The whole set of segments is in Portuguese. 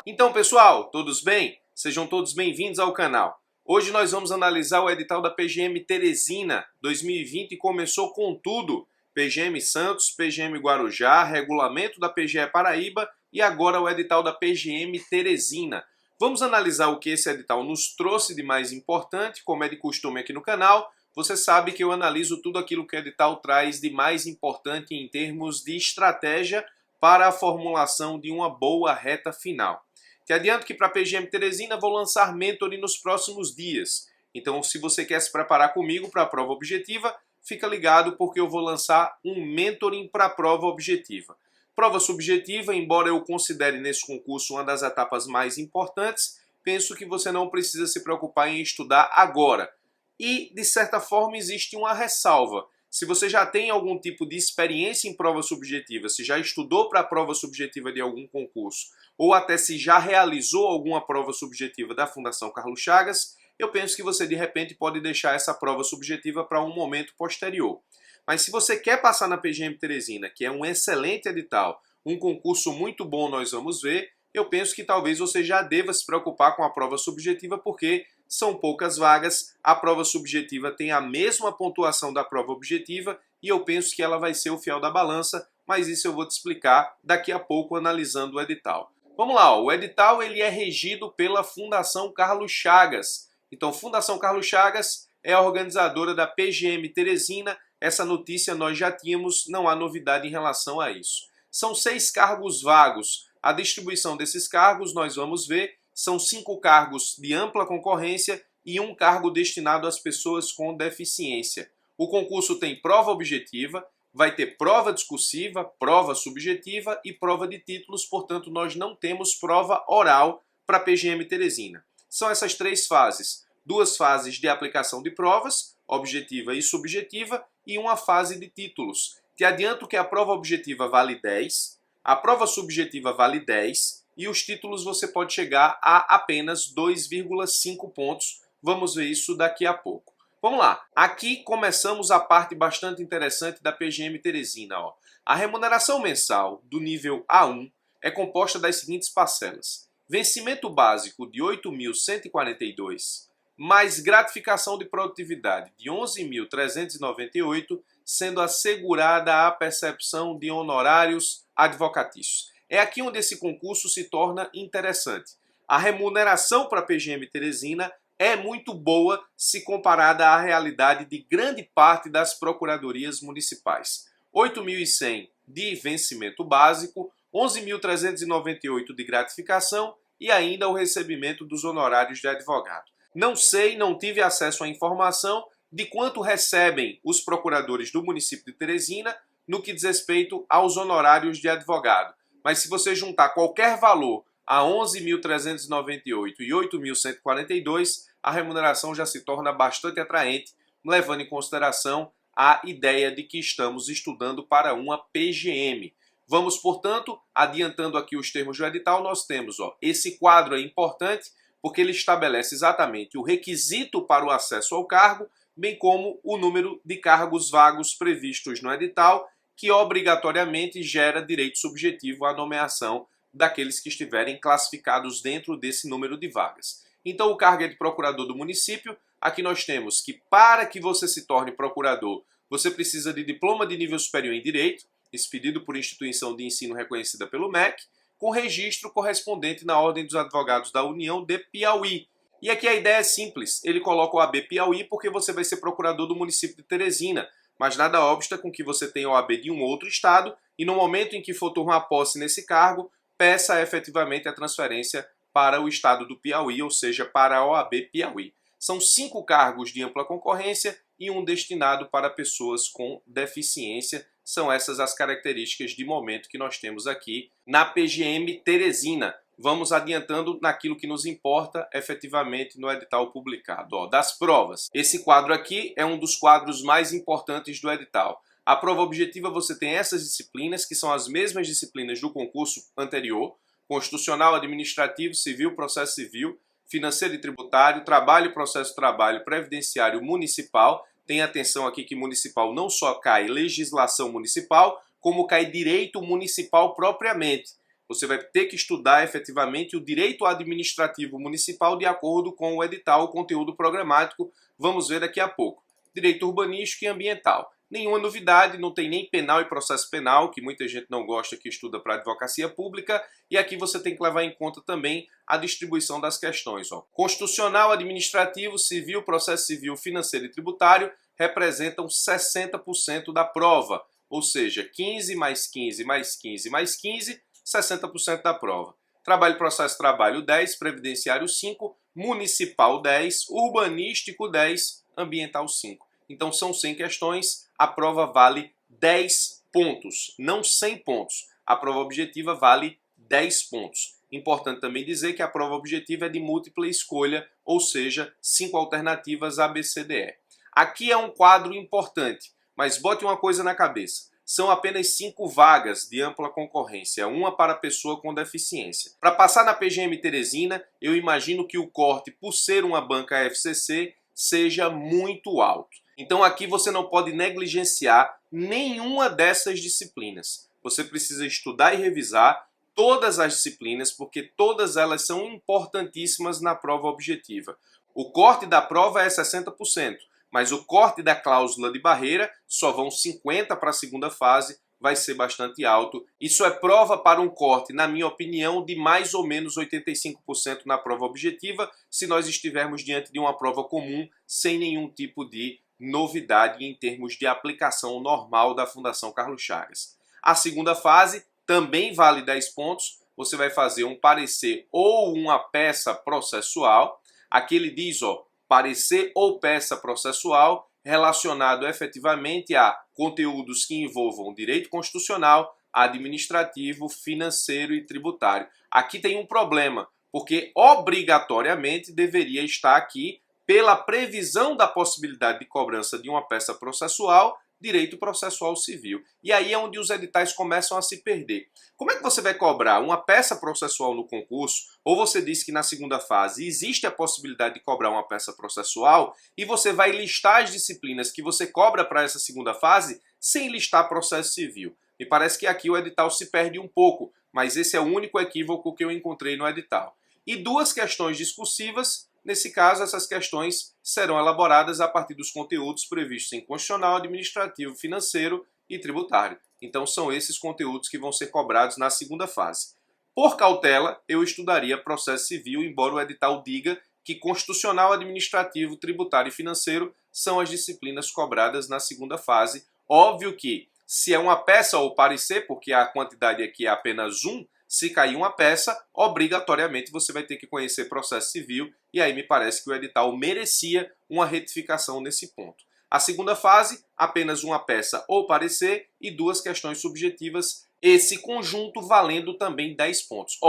Então, pessoal, todos bem? Sejam todos bem-vindos ao canal. Hoje nós vamos analisar o edital da PGM Teresina 2020 e começou com tudo. PGM Santos, PGM Guarujá, regulamento da PGE Paraíba e agora o edital da PGM Teresina. Vamos analisar o que esse edital nos trouxe de mais importante, como é de costume aqui no canal. Você sabe que eu analiso tudo aquilo que o edital traz de mais importante em termos de estratégia para a formulação de uma boa reta final. Te adianto que para a PGM Teresina vou lançar mentoring nos próximos dias. Então, se você quer se preparar comigo para a prova objetiva, fica ligado porque eu vou lançar um mentoring para a prova objetiva. Prova subjetiva, embora eu considere nesse concurso uma das etapas mais importantes, penso que você não precisa se preocupar em estudar agora. E, de certa forma, existe uma ressalva. Se você já tem algum tipo de experiência em prova subjetiva, se já estudou para a prova subjetiva de algum concurso, ou até se já realizou alguma prova subjetiva da Fundação Carlos Chagas, eu penso que você de repente pode deixar essa prova subjetiva para um momento posterior. Mas se você quer passar na PGM Teresina, que é um excelente edital, um concurso muito bom, nós vamos ver, eu penso que talvez você já deva se preocupar com a prova subjetiva, porque são poucas vagas, a prova subjetiva tem a mesma pontuação da prova objetiva e eu penso que ela vai ser o fiel da balança, mas isso eu vou te explicar daqui a pouco analisando o edital. Vamos lá, o edital ele é regido pela Fundação Carlos Chagas. Então, Fundação Carlos Chagas é a organizadora da PGM Teresina. Essa notícia nós já tínhamos, não há novidade em relação a isso. São 6 cargos vagos. A distribuição desses cargos nós vamos ver. São 5 cargos de ampla concorrência e 1 cargo destinado às pessoas com deficiência. O concurso tem prova objetiva, vai ter prova discursiva, prova subjetiva e prova de títulos, portanto nós não temos prova oral para a PGM Teresina. São essas 3 fases, 2 fases de aplicação de provas, objetiva e subjetiva, e uma fase de títulos. Te adianto que a prova objetiva vale 10, a prova subjetiva vale 10, e os títulos você pode chegar a apenas 2,5 pontos. Vamos ver isso daqui a pouco. Vamos lá. Aqui começamos a parte bastante interessante da PGM Teresina. A remuneração mensal do nível A1 é composta das seguintes parcelas. Vencimento básico de 8.142, mais gratificação de produtividade de 11.398, sendo assegurada a percepção de honorários advocatícios. É aqui onde esse concurso se torna interessante. A remuneração para a PGM Teresina é muito boa se comparada à realidade de grande parte das procuradorias municipais. 8.100 de vencimento básico, 11.398 de gratificação e ainda o recebimento dos honorários de advogado. Não sei, não tive acesso à informação de quanto recebem os procuradores do município de Teresina no que diz respeito aos honorários de advogado. Mas se você juntar qualquer valor a 11.398 e 8.142, a remuneração já se torna bastante atraente, levando em consideração a ideia de que estamos estudando para uma PGM. Vamos, portanto, adiantando aqui os termos do edital, nós temos esse quadro é importante porque ele estabelece exatamente o requisito para o acesso ao cargo, bem como o número de cargos vagos previstos no edital, que obrigatoriamente gera direito subjetivo à nomeação daqueles que estiverem classificados dentro desse número de vagas. Então o cargo é de procurador do município. Aqui nós temos que para que você se torne procurador, você precisa de diploma de nível superior em direito, expedido por instituição de ensino reconhecida pelo MEC, com registro correspondente na Ordem dos Advogados da União de Piauí. E aqui a ideia é simples, ele coloca o AB Piauí porque você vai ser procurador do município de Teresina, mas nada obsta com que você tenha o AB de um outro estado e no momento em que for tomar posse nesse cargo, peça efetivamente a transferência para o estado do Piauí, ou seja, para a OAB Piauí. São 5 cargos de ampla concorrência e um destinado para pessoas com deficiência. São essas as características de momento que nós temos aqui na PGM Teresina. Vamos adiantando naquilo que nos importa efetivamente no edital publicado. Das provas. Esse quadro aqui é um dos quadros mais importantes do edital. A prova objetiva você tem essas disciplinas, que são as mesmas disciplinas do concurso anterior: constitucional, administrativo, civil, processo civil, financeiro e tributário, trabalho, processo trabalho, previdenciário, municipal. Tem atenção aqui que municipal não só cai legislação municipal, como cai direito municipal propriamente. Você vai ter que estudar efetivamente o direito administrativo municipal de acordo com o edital, o conteúdo programático. Vamos ver daqui a pouco. Direito urbanístico e ambiental. Nenhuma novidade, não tem nem penal e processo penal, que muita gente não gosta que estuda para advocacia pública, e aqui você tem que levar em conta também a distribuição das questões. Constitucional, administrativo, civil, processo civil, financeiro e tributário representam 60% da prova, ou seja, 15 mais 15 mais 15 mais 15, 60% da prova. Trabalho, processo, trabalho 10, previdenciário 5, municipal 10, urbanístico 10, ambiental 5. Então são 100 questões, a prova vale 10 pontos, não 100 pontos. A prova objetiva vale 10 pontos. Importante também dizer que a prova objetiva é de múltipla escolha, ou seja, 5 alternativas A, B, C, D, E. Aqui é um quadro importante, mas bote uma coisa na cabeça. São apenas 5 vagas de ampla concorrência, uma para pessoa com deficiência. Para passar na PGM Teresina, eu imagino que o corte, por ser uma banca FCC, seja muito alto. Então aqui você não pode negligenciar nenhuma dessas disciplinas. Você precisa estudar e revisar todas as disciplinas, porque todas elas são importantíssimas na prova objetiva. O corte da prova é 60%, mas o corte da cláusula de barreira só vão 50% para a segunda fase, vai ser bastante alto. Isso é prova para um corte, na minha opinião, de mais ou menos 85% na prova objetiva, se nós estivermos diante de uma prova comum, sem nenhum tipo de novidade em termos de aplicação normal da Fundação Carlos Chagas. A segunda fase também vale 10 pontos, você vai fazer um parecer ou uma peça processual. Aqui ele diz, parecer ou peça processual relacionado efetivamente a conteúdos que envolvam direito constitucional, administrativo, financeiro e tributário. Aqui tem um problema, porque obrigatoriamente deveria estar aqui, pela previsão da possibilidade de cobrança de uma peça processual, direito processual civil. E aí é onde os editais começam a se perder. Como é que você vai cobrar uma peça processual no concurso, ou você diz que na segunda fase existe a possibilidade de cobrar uma peça processual, e você vai listar as disciplinas que você cobra para essa segunda fase, sem listar processo civil? Me parece que aqui o edital se perde um pouco, mas esse é o único equívoco que eu encontrei no edital. E 2 questões discursivas. Nesse caso, essas questões serão elaboradas a partir dos conteúdos previstos em constitucional, administrativo, financeiro e tributário. Então são esses conteúdos que vão ser cobrados na segunda fase. Por cautela, eu estudaria processo civil, embora o edital diga que constitucional, administrativo, tributário e financeiro são as disciplinas cobradas na segunda fase. Óbvio que, se é uma peça ou parecer, porque a quantidade aqui é apenas 1, se cair uma peça, obrigatoriamente você vai ter que conhecer processo civil, e aí me parece que o edital merecia uma retificação nesse ponto. A segunda fase, apenas uma peça ou parecer e 2 questões subjetivas, esse conjunto valendo também 10 pontos.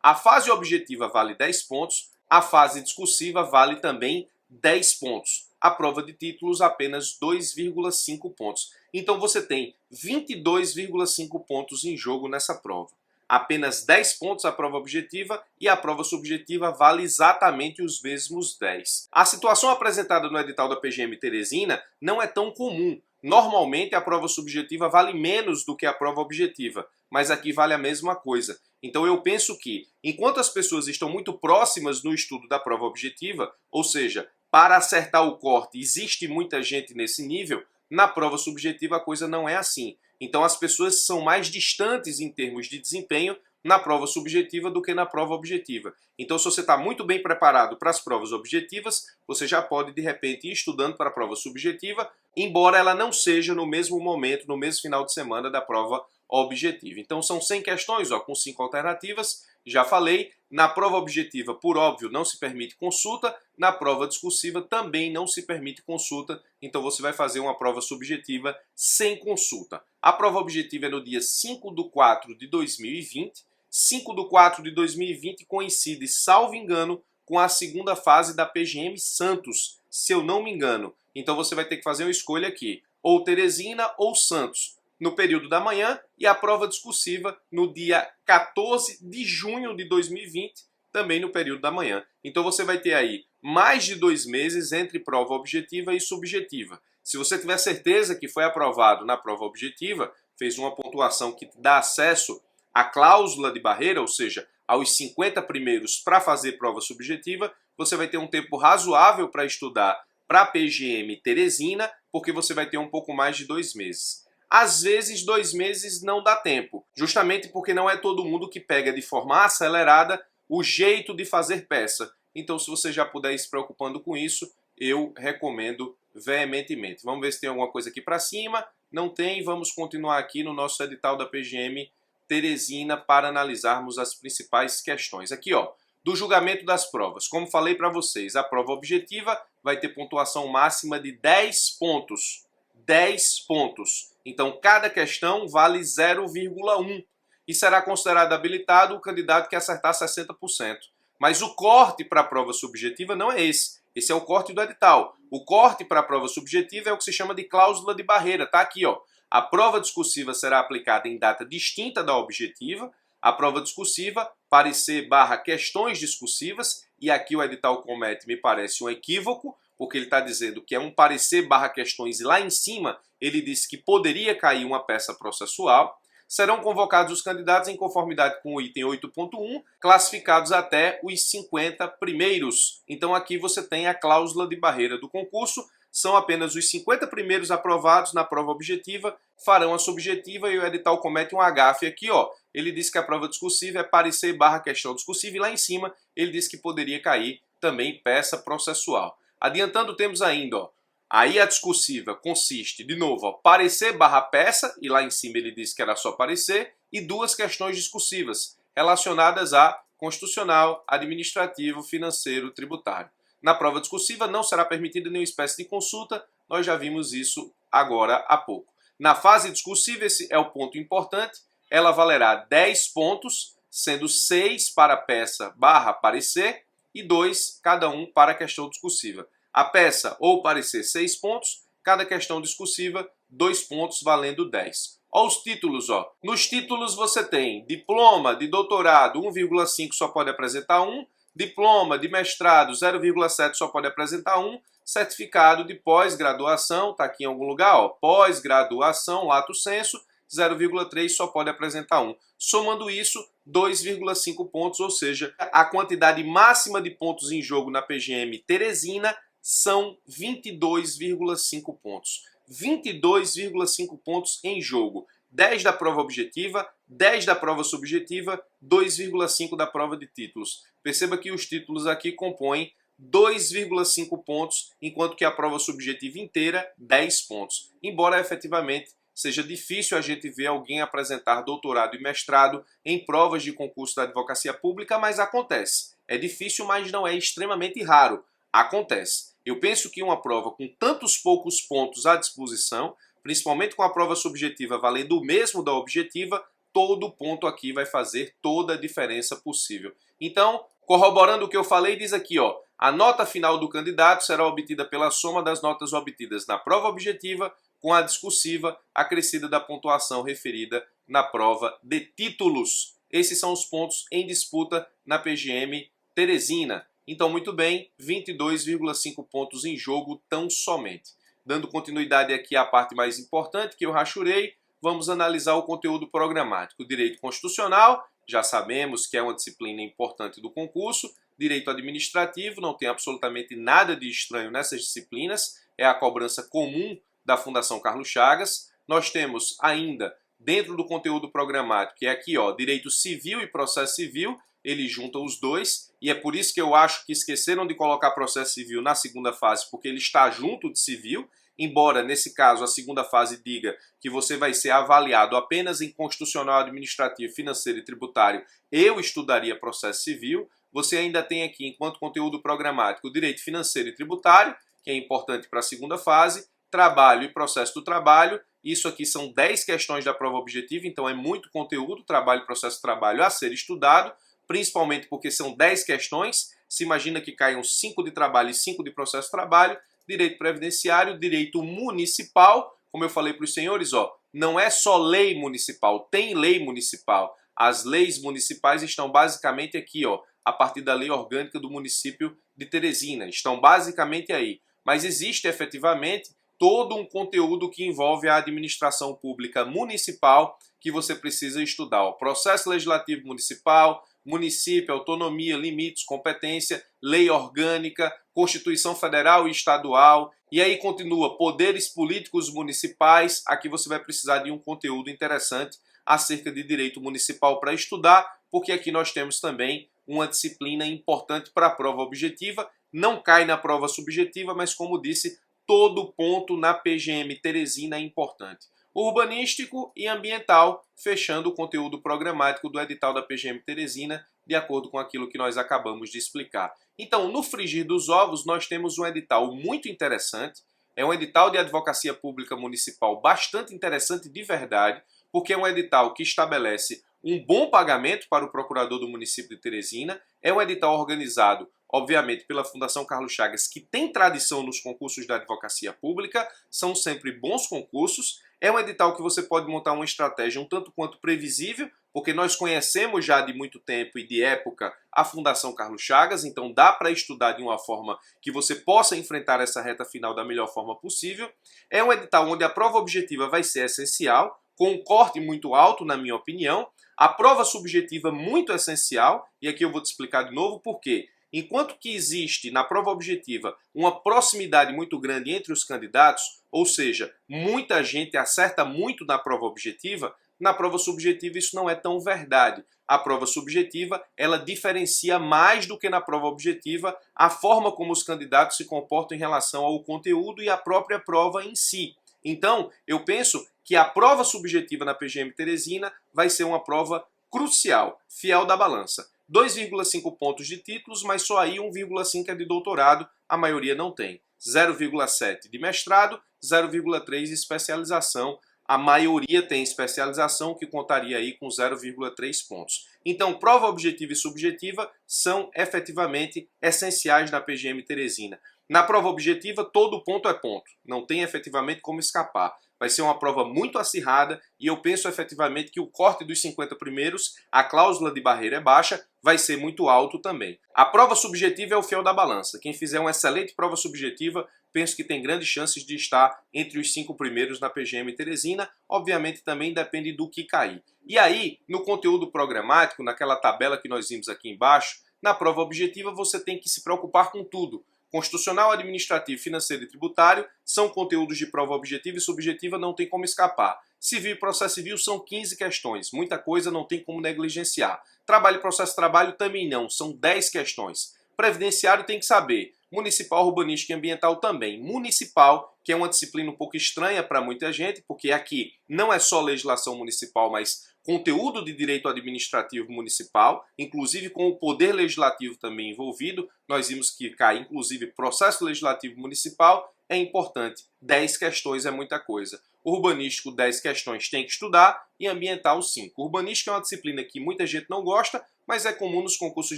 A fase objetiva vale 10 pontos, a fase discursiva vale também 10 pontos. A prova de títulos apenas 2,5 pontos. Então você tem 22,5 pontos em jogo nessa prova. Apenas 10 pontos a prova objetiva e a prova subjetiva vale exatamente os mesmos 10. A situação apresentada no edital da PGM Teresina não é tão comum. Normalmente a prova subjetiva vale menos do que a prova objetiva, mas aqui vale a mesma coisa. Então eu penso que, enquanto as pessoas estão muito próximas no estudo da prova objetiva, ou seja, para acertar o corte existe muita gente nesse nível, na prova subjetiva a coisa não é assim. Então as pessoas são mais distantes em termos de desempenho na prova subjetiva do que na prova objetiva. Então se você está muito bem preparado para as provas objetivas, você já pode de repente ir estudando para a prova subjetiva, embora ela não seja no mesmo momento, no mesmo final de semana da prova objetiva. Então são 100 questões, com 5 alternativas. Já falei, na prova objetiva, por óbvio, não se permite consulta, na prova discursiva também não se permite consulta, então você vai fazer uma prova subjetiva sem consulta. A prova objetiva é no dia 5/4/2020, 5/4/2020 coincide, salvo engano, com a segunda fase da PGM Santos, se eu não me engano. Então você vai ter que fazer uma escolha aqui, ou Teresina ou Santos, no período da manhã, e a prova discursiva no dia 14 de junho de 2020, também no período da manhã. Então você vai ter aí mais de 2 meses entre prova objetiva e subjetiva. Se você tiver certeza que foi aprovado na prova objetiva, fez uma pontuação que dá acesso a cláusula de barreira, ou seja, aos 50 primeiros para fazer prova subjetiva, você vai ter um tempo razoável para estudar para a PGM Teresina, porque você vai ter um pouco mais de 2 meses. Às vezes, 2 meses não dá tempo, justamente porque não é todo mundo que pega de forma acelerada o jeito de fazer peça. Então, se você já puder ir se preocupando com isso, eu recomendo veementemente. Vamos ver se tem alguma coisa aqui para cima. Não tem, vamos continuar aqui no nosso edital da PGM Teresina para analisarmos as principais questões. Aqui, ó, do julgamento das provas. Como falei para vocês, a prova objetiva vai ter pontuação máxima de 10 pontos. 10 pontos. Então, cada questão vale 0,1 e será considerado habilitado o candidato que acertar 60%. Mas o corte para a prova subjetiva não é esse. Esse é o corte do edital. O corte para a prova subjetiva é o que se chama de cláusula de barreira. Tá aqui, ó. A prova discursiva será aplicada em data distinta da objetiva. A prova discursiva, parecer/questões discursivas, e aqui o edital comete, me parece, um equívoco, porque ele está dizendo que é um parecer/questões e lá em cima ele disse que poderia cair uma peça processual. Serão convocados os candidatos em conformidade com o item 8.1, classificados até os 50 primeiros. Então aqui você tem a cláusula de barreira do concurso. São apenas os 50 primeiros aprovados na prova objetiva, farão a subjetiva e o edital comete um agafe aqui, ó. Ele diz que a prova discursiva é parecer/questão discursiva e lá em cima ele diz que poderia cair também peça processual. Adiantando, temos ainda, ó, aí a discursiva consiste, de novo, ó, parecer/peça, e lá em cima ele disse que era só parecer, e 2 questões discursivas relacionadas a constitucional, administrativo, financeiro, tributário. Na prova discursiva não será permitida nenhuma espécie de consulta, nós já vimos isso agora há pouco. Na fase discursiva, esse é o ponto importante, ela valerá 10 pontos, sendo 6 para peça/parecer e 2 cada um para a questão discursiva. A peça ou parecer 6 pontos, cada questão discursiva 2 pontos valendo 10. Olha os títulos, ó. Nos títulos você tem diploma de doutorado 1,5 só pode apresentar 1, diploma de mestrado 0,7 só pode apresentar 1, certificado de pós-graduação, está aqui em algum lugar, ó, pós-graduação, lato sensu, 0,3 só pode apresentar 1. Somando isso, 2,5 pontos, ou seja, a quantidade máxima de pontos em jogo na PGM Teresina são 22,5 pontos. 22,5 pontos em jogo. 10 da prova objetiva, 10 da prova subjetiva, 2,5 da prova de títulos. Perceba que os títulos aqui compõem 2,5 pontos, enquanto que a prova subjetiva inteira, 10 pontos. Embora efetivamente seja difícil a gente ver alguém apresentar doutorado e mestrado em provas de concurso da advocacia pública, mas acontece. É difícil, mas não é extremamente raro. Acontece. Eu penso que uma prova com tantos poucos pontos à disposição, principalmente com a prova subjetiva valendo o mesmo da objetiva, todo ponto aqui vai fazer toda a diferença possível. Então, corroborando o que eu falei, diz aqui, ó, a nota final do candidato será obtida pela soma das notas obtidas na prova objetiva com a discursiva acrescida da pontuação referida na prova de títulos. Esses são os pontos em disputa na PGM Teresina. Então, muito bem, 22,5 pontos em jogo tão somente. Dando continuidade aqui à parte mais importante que eu rachurei, vamos analisar o conteúdo programático. Direito constitucional, já sabemos que é uma disciplina importante do concurso. Direito administrativo, não tem absolutamente nada de estranho nessas disciplinas, é a cobrança comum da Fundação Carlos Chagas. Nós temos ainda, dentro do conteúdo programático, que é aqui, ó, direito civil e processo civil, ele junta os dois, e é por isso que eu acho que esqueceram de colocar processo civil na segunda fase, porque ele está junto de civil, embora nesse caso a segunda fase diga que você vai ser avaliado apenas em constitucional, administrativo, financeiro e tributário, eu estudaria processo civil. Você ainda tem aqui, enquanto conteúdo programático, o direito financeiro e tributário, que é importante para a segunda fase, trabalho e processo do trabalho. Isso aqui são 10 questões da prova objetiva, então é muito conteúdo, trabalho e processo do trabalho a ser estudado, principalmente porque são 10 questões. Se imagina que caiam 5 de trabalho e 5 de processo de trabalho, direito previdenciário, direito municipal, como eu falei para os senhores, ó, não é só lei municipal, tem lei municipal. As leis municipais estão basicamente aqui, ó, a partir da lei orgânica do município de Teresina, estão basicamente aí. Mas existe efetivamente todo um conteúdo que envolve a administração pública municipal que você precisa estudar. O processo legislativo municipal, município, autonomia, limites, competência, lei orgânica, Constituição Federal e Estadual, e aí continua poderes políticos municipais. Aqui você vai precisar de um conteúdo interessante acerca de direito municipal para estudar, porque aqui nós temos também uma disciplina importante para a prova objetiva. Não cai na prova subjetiva, mas como disse, todo ponto na PGM Teresina é importante. Urbanístico e ambiental, fechando o conteúdo programático do edital da PGM Teresina, de acordo com aquilo que nós acabamos de explicar. Então, no frigir dos ovos, nós temos um edital muito interessante. É um edital de advocacia pública municipal bastante interessante de verdade, porque é um edital que estabelece um bom pagamento para o procurador do município de Teresina. É um edital organizado, obviamente, pela Fundação Carlos Chagas, que tem tradição nos concursos da advocacia pública, são sempre bons concursos. É um edital que você pode montar uma estratégia um tanto quanto previsível, porque nós conhecemos já de muito tempo e de época a Fundação Carlos Chagas, então dá para estudar de uma forma que você possa enfrentar essa reta final da melhor forma possível. É um edital onde a prova objetiva vai ser essencial, com um corte muito alto, na minha opinião. A prova subjetiva muito essencial, e aqui eu vou te explicar de novo por quê. Enquanto que existe na prova objetiva uma proximidade muito grande entre os candidatos, ou seja, muita gente acerta muito na prova objetiva, na prova subjetiva isso não é tão verdade. A prova subjetiva, ela diferencia mais do que na prova objetiva a forma como os candidatos se comportam em relação ao conteúdo e à própria prova em si. Então, eu penso que a prova subjetiva na PGM Teresina vai ser uma prova crucial, fiel da balança. 2,5 pontos de títulos, mas só aí 1,5 é de doutorado, a maioria não tem. 0,7 de mestrado, 0,3 de especialização, a maioria tem especialização, que contaria aí com 0,3 pontos. Então, prova objetiva e subjetiva são efetivamente essenciais na PGM Teresina. Na prova objetiva, todo ponto é ponto, não tem efetivamente como escapar. Vai ser uma prova muito acirrada e eu penso efetivamente que o corte dos 50 primeiros, a cláusula de barreira é baixa, vai ser muito alto também. A prova subjetiva é o fiel da balança. Quem fizer uma excelente prova subjetiva, penso que tem grandes chances de estar entre os 5 primeiros na PGM Teresina. Obviamente também depende do que cair. E aí, no conteúdo programático, naquela tabela que nós vimos aqui embaixo, na prova objetiva você tem que se preocupar com tudo. Constitucional, administrativo, financeiro e tributário são conteúdos de prova objetiva e subjetiva, não tem como escapar. Civil e processo civil são 15 questões, muita coisa não tem como negligenciar. Trabalho e processo de trabalho também não, são 10 questões. Previdenciário tem que saber. Municipal, urbanístico e ambiental também. Municipal, que é uma disciplina um pouco estranha para muita gente, porque aqui não é só legislação municipal, mas conteúdo de direito administrativo municipal, inclusive com o poder legislativo também envolvido. Nós vimos que cai, inclusive, processo legislativo municipal, é importante. 10 questões é muita coisa. Urbanístico, 10 questões tem que estudar, e ambiental, 5. Urbanístico é uma disciplina que muita gente não gosta, mas é comum nos concursos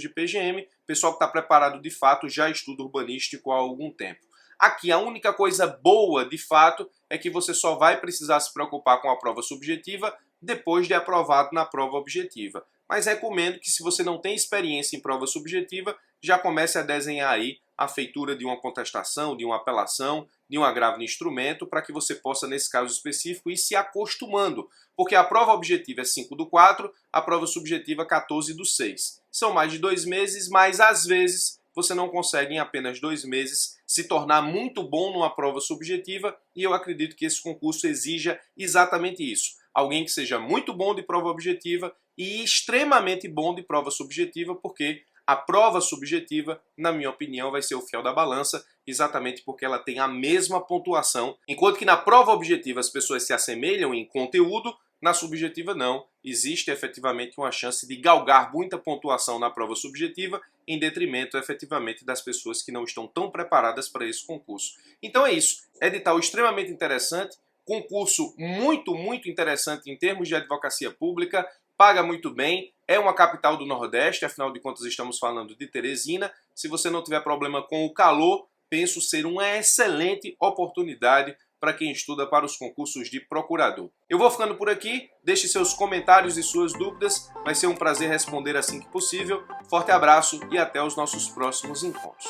de PGM. O pessoal que está preparado de fato já estuda urbanístico há algum tempo. Aqui a única coisa boa de fato é que você só vai precisar se preocupar com a prova subjetiva depois de aprovado na prova objetiva. Mas recomendo que, se você não tem experiência em prova subjetiva, já comece a desenhar aí a feitura de uma contestação, de uma apelação, de um agravo de instrumento, para que você possa, nesse caso específico, ir se acostumando. Porque a prova objetiva é 5/4, a prova subjetiva 14/6. São mais de 2 meses, mas às vezes você não consegue em apenas 2 meses se tornar muito bom numa prova subjetiva, e eu acredito que esse concurso exija exatamente isso. Alguém que seja muito bom de prova objetiva e extremamente bom de prova subjetiva, porque a prova subjetiva, na minha opinião, vai ser o fiel da balança, exatamente porque ela tem a mesma pontuação, enquanto que na prova objetiva as pessoas se assemelham em conteúdo, na subjetiva não. Existe efetivamente uma chance de galgar muita pontuação na prova subjetiva, em detrimento efetivamente das pessoas que não estão tão preparadas para esse concurso. Então é isso, edital extremamente interessante, concurso muito interessante em termos de advocacia pública, paga muito bem, é uma capital do Nordeste, afinal de contas estamos falando de Teresina. Se você não tiver problema com o calor, penso ser uma excelente oportunidade para quem estuda para os concursos de procurador. Eu vou ficando por aqui, deixe seus comentários e suas dúvidas, vai ser um prazer responder assim que possível. Forte abraço e até os nossos próximos encontros.